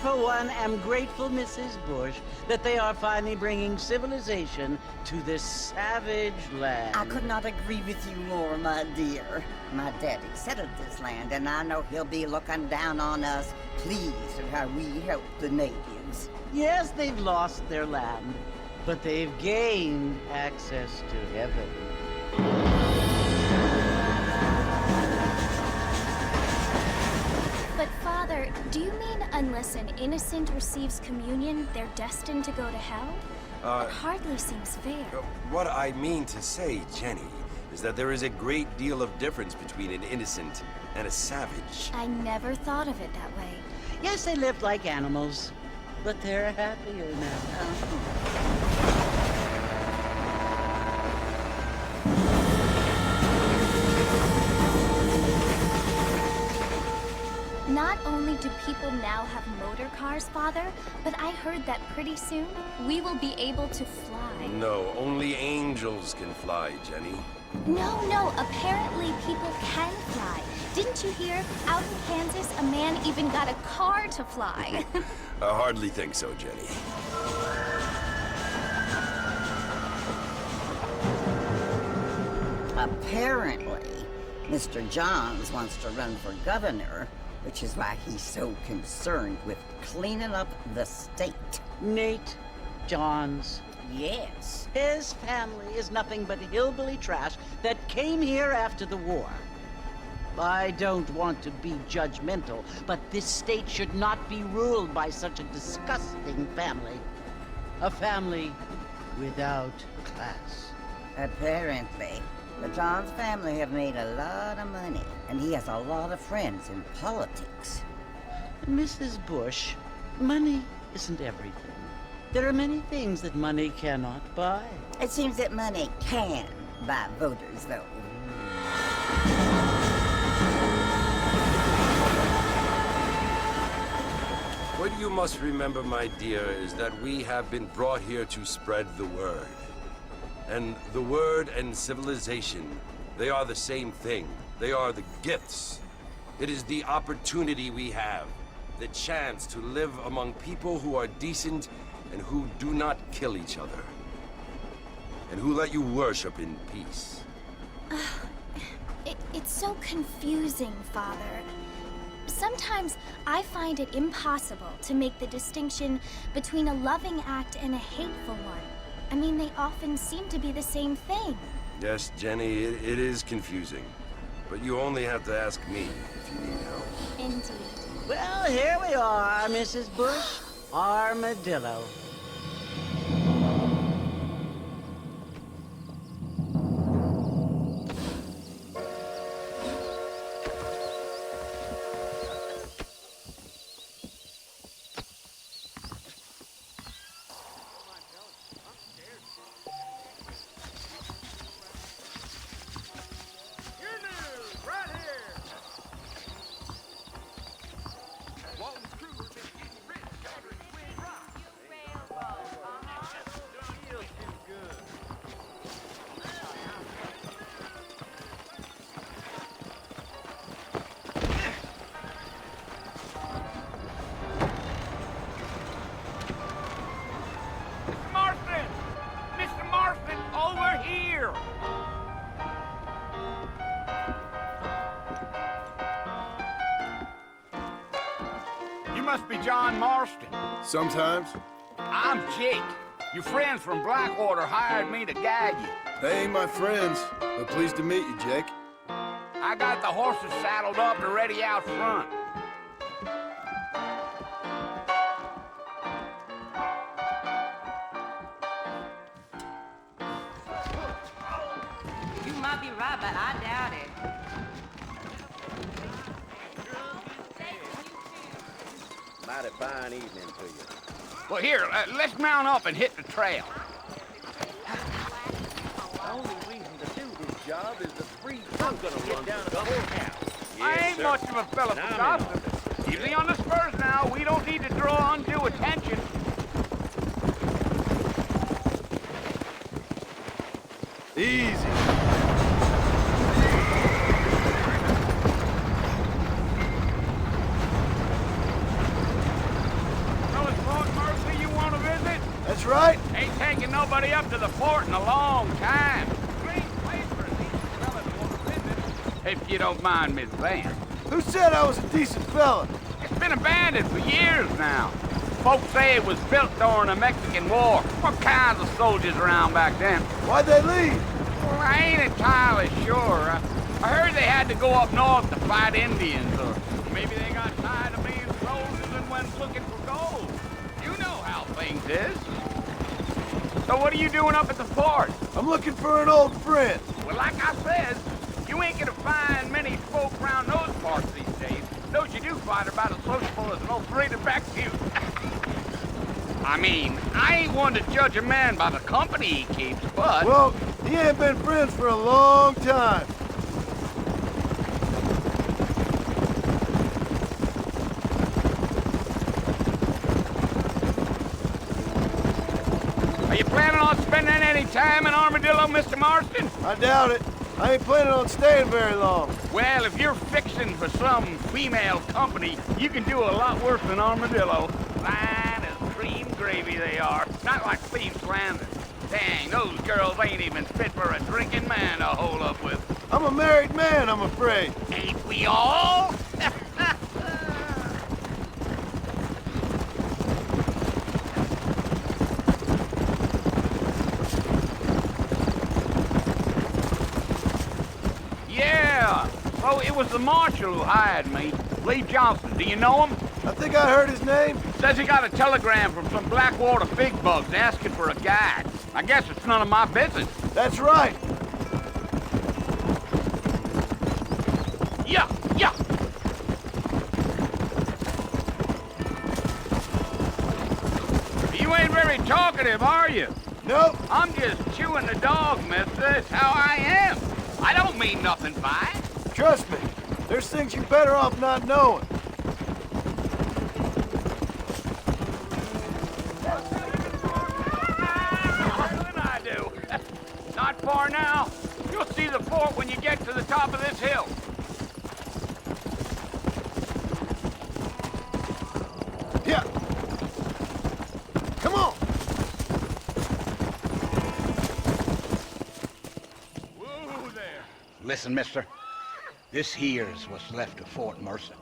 for one, am grateful, Mrs. Bush, that they are finally bringing civilization to this savage land. I could not agree with you more, my dear. My daddy settled this land, and I know he'll be looking down on us, pleased at how we help the natives. Yes, they've lost their land, but they've gained access to heaven. But Father, do you mean unless an innocent receives communion, they're destined to go to hell? That hardly seems fair. What I mean to say, Jenny, is that there is a great deal of difference between an innocent and a savage. I never thought of it that way. Yes, they lived like animals, but they're happier now. Not only do people now have motor cars, Father, but I heard that pretty soon we will be able to fly. No, only angels can fly, Jenny. No, apparently people can fly. Didn't you hear? Out in Kansas, a man even got a car to fly. I hardly think so, Jenny. Apparently, Mr. Johns wants to run for governor, which is why he's so concerned with cleaning up the state. Nate Johns. Yes. His family is nothing but hillbilly trash that came here after the war. I don't want to be judgmental, but this state should not be ruled by such a disgusting family. A family without class. Apparently. The Johns family have made a lot of money, and he has a lot of friends in politics. Mrs. Bush, money isn't everything. There are many things that money cannot buy. It seems that money can buy voters, though. What you must remember, my dear, is that we have been brought here to spread the word. And the word and civilization, they are the same thing. They are the gifts. It is the opportunity we have, the chance to live among people who are decent and who do not kill each other. And who let you worship in peace. It's so confusing, Father. Sometimes I find it impossible to make the distinction between a loving act and a hateful one. I mean, they often seem to be the same thing. Yes, Jenny, it is confusing. But you only have to ask me if you need help. Indeed. Well, here we are, Mrs. Bush. Armadillo. Must be John Marston. Sometimes. I'm Jake. Your friends from Blackwater hired me to guide you. They ain't my friends, but pleased to meet you, Jake. I got the horses saddled up and ready out front. You might be right, but I doubt it. Mighty fine evening to you. Well, here, let's mount up and hit the trail. The only reason to do this job is the free I'm gonna run down to the courthouse. I ain't much of a fella for gossip. Keep me on the spurs now. We don't need to draw undue attention. Easy. That's right. Ain't taking nobody up to the fort in a long time. Clean place for a decent fella to want to visit. If you don't mind, Miss Van. Who said I was a decent fella? It's been abandoned for years now. Folks say it was built during the Mexican War. What kinds of soldiers around back then? Why'd they leave? Well, I ain't entirely sure. I heard they had to go up north to fight Indians, or maybe they got tired of being soldiers and went looking for gold. You know how things is. So what are you doing up at the fort? I'm looking for an old friend. Well, like I said, you ain't gonna find many folk around those parts these days. Those you do find are about as sociable as an old freighted back to you. I mean, I ain't one to judge a man by the company he keeps, but... Well, he ain't been friends for a long time. Are you planning on spending any time in Armadillo, Mr. Marston? I doubt it. I ain't planning on staying very long. Well, if you're fixing for some female company, you can do a lot worse than Armadillo. Fine as cream gravy they are. Not like Cleve's Landing. Dang, those girls ain't even fit for a drinking man to hole up with. I'm a married man, I'm afraid. Ain't we all? Yeah. Oh, it was the marshal who hired me. Lee Johnson. Do you know him? I think I heard his name. Says he got a telegram from some Blackwater big bugs asking for a guide. I guess it's none of my business. That's right. Yeah, yeah. You ain't very talkative, are you? Nope. I'm just chewing the dog, mister. That's how I am. I don't mean nothing by it. Trust me. There's things you're better off not knowing. I do. Not far now. You'll see the fort when you get to the top of this hill. Yeah. Come on. Whoa there. Listen, mister. This here's what's left of Fort Mercer.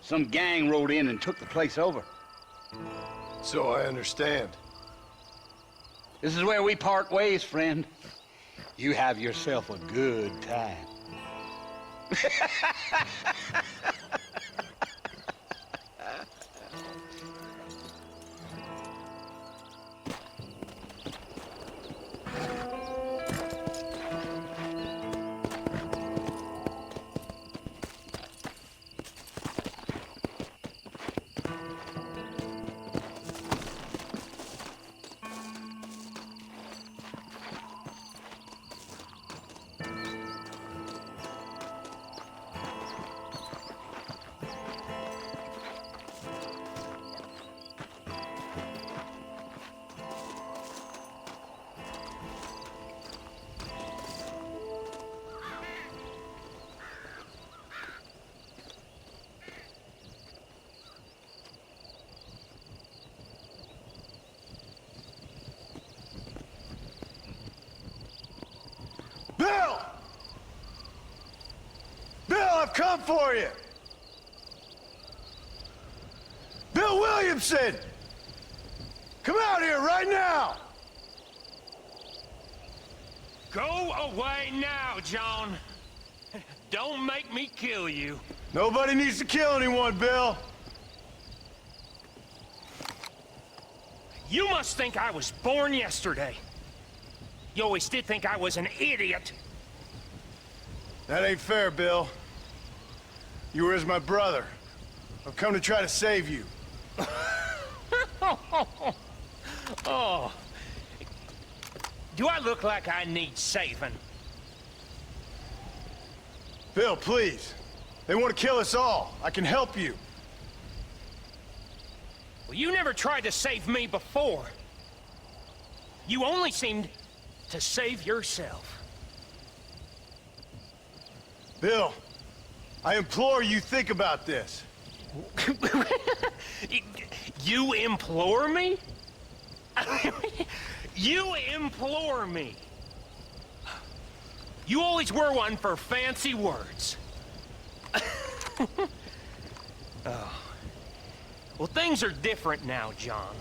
Some gang rode in and took the place over. So I understand. This is where we part ways, friend. You have yourself a good time. Bill! Bill, I've come for you! Bill Williamson! Come out here right now! Go away now, John. Don't make me kill you. Nobody needs to kill anyone, Bill. You must think I was born yesterday. You always did think I was an idiot. That ain't fair, Bill. You were as my brother. I've come to try to save you. Oh. Do I look like I need saving? Bill, please. They want to kill us all. I can help you. Well, you never tried to save me before. You only seemed to save yourself. Bill, I implore you think about this. You implore me? You implore me. You always were one for fancy words. Oh. Well, things are different now, John.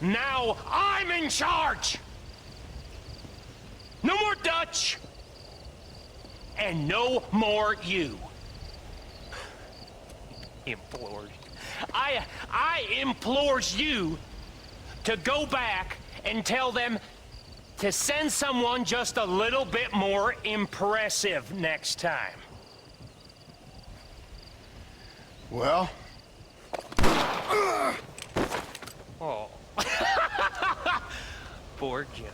Now I'm in charge! No more Dutch! And no more you. Implores. I implores you to go back and tell them to send someone just a little bit more impressive next time. Well? Oh. Poor John.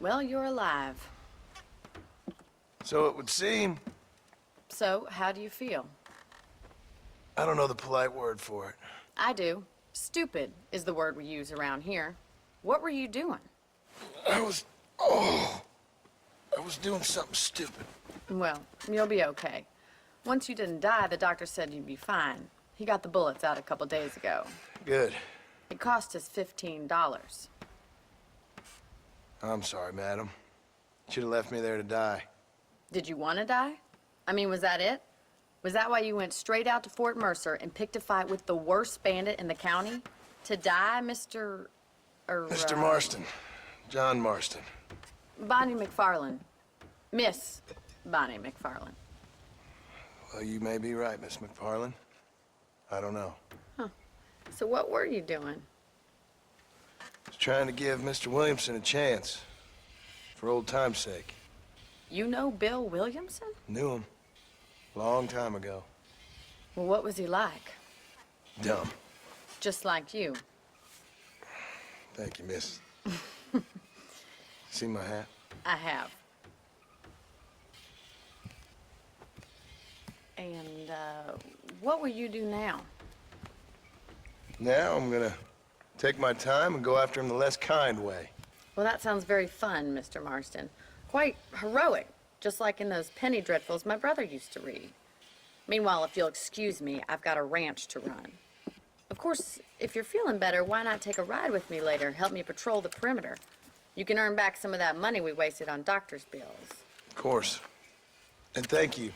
Well, you're alive. So it would seem. So, how do you feel? I don't know the polite word for it. I do. Stupid is the word we use around here. What were you doing? I was doing something stupid. Well, you'll be okay. Once you didn't die, the doctor said you'd be fine. He got the bullets out a couple days ago. Good. It cost us $15. I'm sorry, madam. Should have left me there to die. Did you want to die? I mean, was that it? Was that why you went straight out to Fort Mercer and picked a fight with the worst bandit in the county? To die, Mr. Mr. Marston. John Marston. Bonnie McFarland. Miss Bonnie McFarland. Well, you may be right, Miss McFarland. I don't know. Huh. So what were you doing? Was trying to give Mr. Williamson a chance. For old time's sake. You know Bill Williamson? Knew him. Long time ago. Well, what was he like? Dumb. Just like you. Thank you, miss. See my hat? I have. And, what will you do now? Now I'm gonna take my time and go after him the less kind way. Well, that sounds very fun, Mr. Marston. Quite heroic, just like in those penny dreadfuls my brother used to read. Meanwhile, if you'll excuse me, I've got a ranch to run. Of course, if you're feeling better, why not take a ride with me later? Help me patrol the perimeter. You can earn back some of that money we wasted on doctor's bills. Of course. And thank you.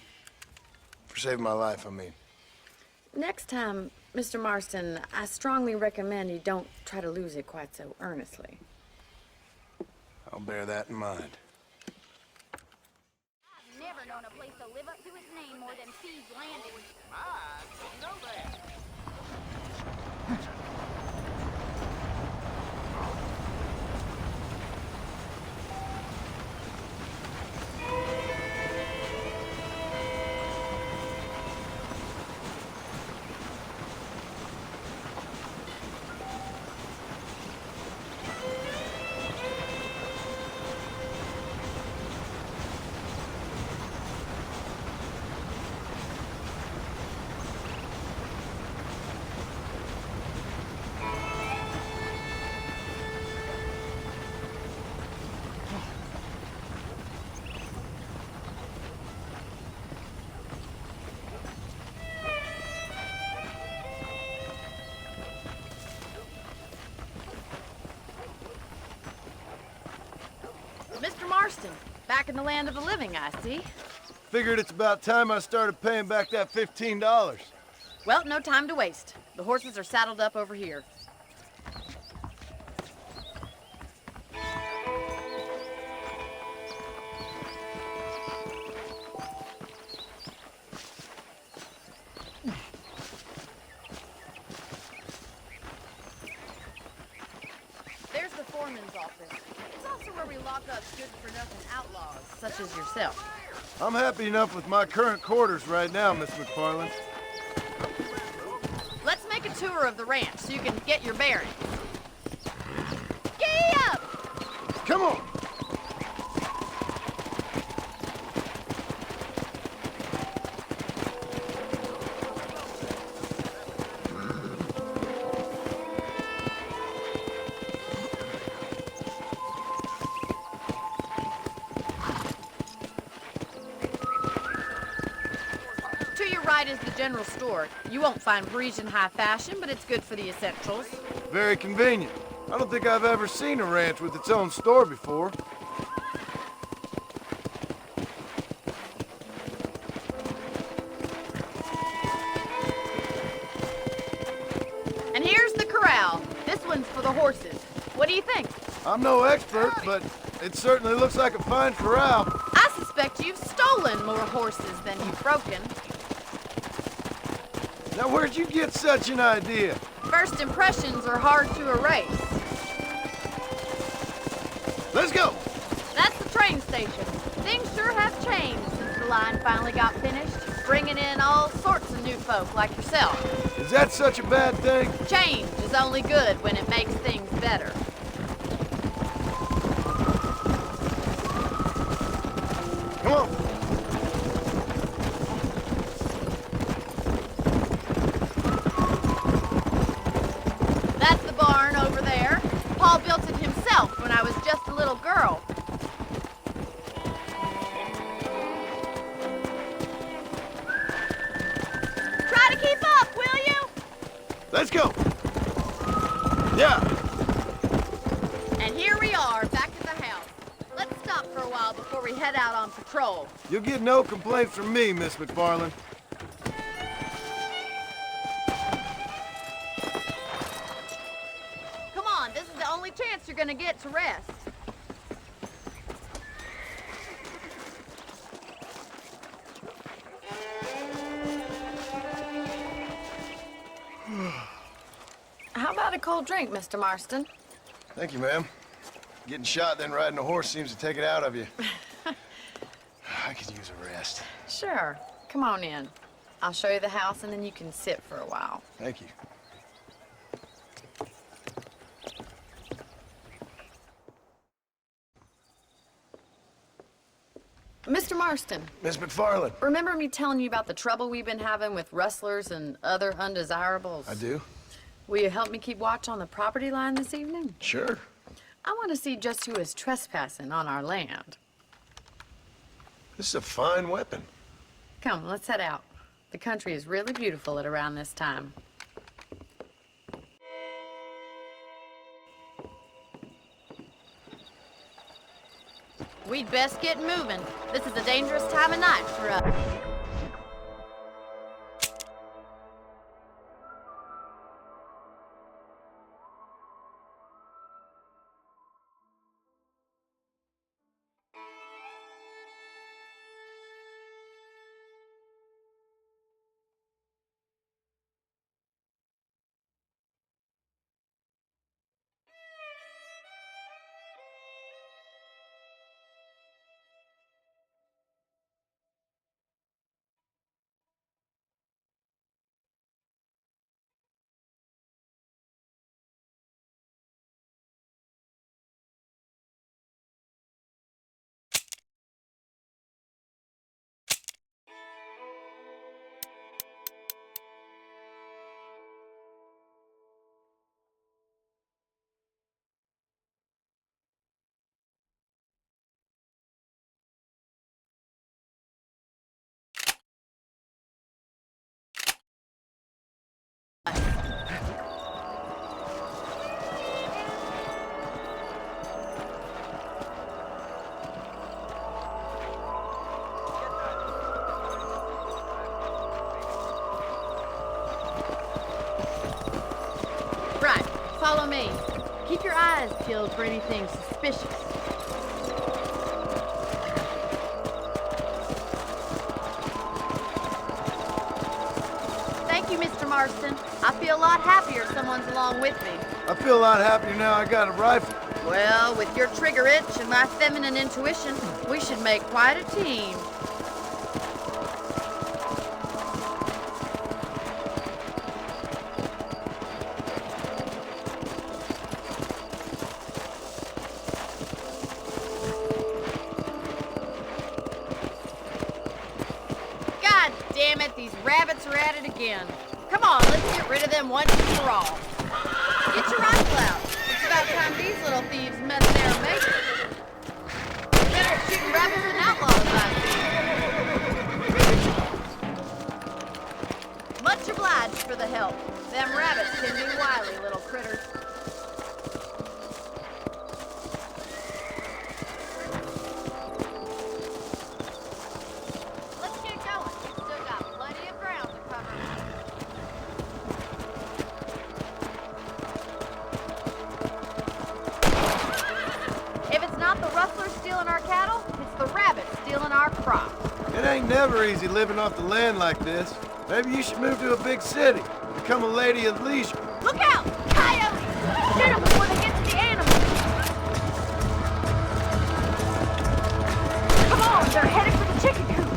For saving my life, I mean. Next time, Mr. Marston, I strongly recommend you don't try to lose it quite so earnestly. I'll bear that in mind. I've never known a place to live up to its name more than Sea's Landing. I didn't know that. Mr. Marston, back in the land of the living, I see. Figured it's about time I started paying back that $15. Well, no time to waste. The horses are saddled up over here. There's the foreman's office. It's also where we lock up good-for-nothing outlaws, such as yourself. I'm happy enough with my current quarters right now, Miss McFarland. Let's make a tour of the ranch so you can get your bearings. Giddy up! Come on! To your right is the general store. You won't find Parisian high fashion, but it's good for the essentials. Very convenient. I don't think I've ever seen a ranch with its own store before. And here's the corral. This one's for the horses. What do you think? I'm no expert, but it certainly looks like a fine corral. I suspect you've stolen more horses than you've broken. Now, where'd you get such an idea? First impressions are hard to erase. Let's go! That's the train station. Things sure have changed since the line finally got finished, bringing in all sorts of new folk like yourself. Is that such a bad thing? Change is only good when it makes things better. Come on. That's the barn over there. Paul built it himself when I was just a little girl. Try to keep up, will you? Let's go. Yeah. And here we are, back at the house. Let's stop for a while before we head out on patrol. You'll get no complaints from me, Miss McFarland. Come on, this is the only chance you're gonna get to rest. How about a cold drink, Mr. Marston? Thank you, ma'am. Getting shot, then riding a horse seems to take it out of you. I could use a rest. Sure. Come on in. I'll show you the house, and then you can sit for a while. Thank you. Mr. Marston, Miss McFarland. remember me telling you about the trouble we've been having with rustlers and other undesirables? I do? Will you help me keep watch on the property line this evening? Sure. I want to see just who is trespassing on our land. This is a fine weapon. Come, let's head out. The country is really beautiful at around this time. We'd best get moving. This is a dangerous time of night for us. Keep your eyes peeled for anything suspicious. Thank you, Mr. Marston. I feel a lot happier someone's along with me. I feel a lot happier now I got a rifle. Well, with your trigger itch and my feminine intuition, we should make quite a team. God damn it, these rabbits are at it again. Come on, let's get rid of them once and for all. Get your rifle out. It's about time these little thieves mess their makeup. Better at shooting rabbits than outlaws, I see. Much obliged for the help. Them rabbits can be wily little critters. Let's get going. We've still got plenty of ground to cover. If it's not the rustlers stealing our cattle, it's the rabbits stealing our crops. It ain't never easy living off the land like this. Maybe you should move to a big city. Become a lady of leisure. Look out! Coyotes! Shoot them before they get to the animals! Come on, they're headed for the chicken coop!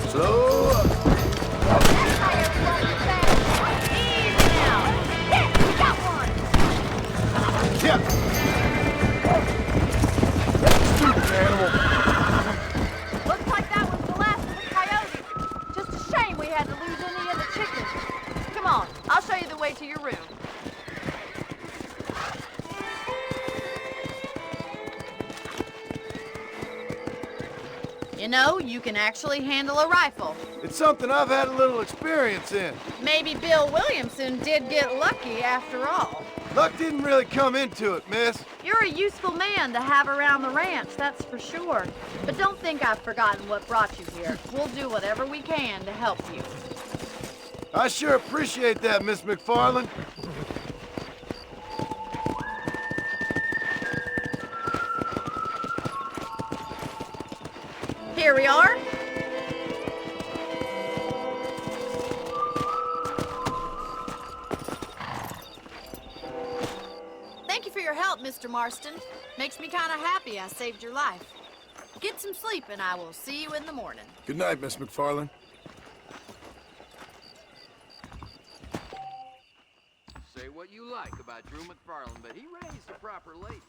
Slow up. Coyotes won't be fast. Easy now! Hit! We got one! Yeah. Stupid animal. Looks like that was the last of the coyotes. Just a shame we had to lose any of the chickens. Come on, I'll show you the way to your room. You know, you can actually handle a rifle. It's something I've had a little experience in. Maybe Bill Williamson did get lucky after all. Luck didn't really come into it, miss. You're a useful man to have around the ranch, that's for sure. But don't think I've forgotten what brought you here. We'll do whatever we can to help you. I sure appreciate that, Miss McFarland. Here we are. Thank you for your help, Mr. Marston. Makes me kind of happy I saved your life. Get some sleep and I will see you in the morning. Good night, Miss McFarland. Say what you like about Drew McFarland, but he raised a proper lady.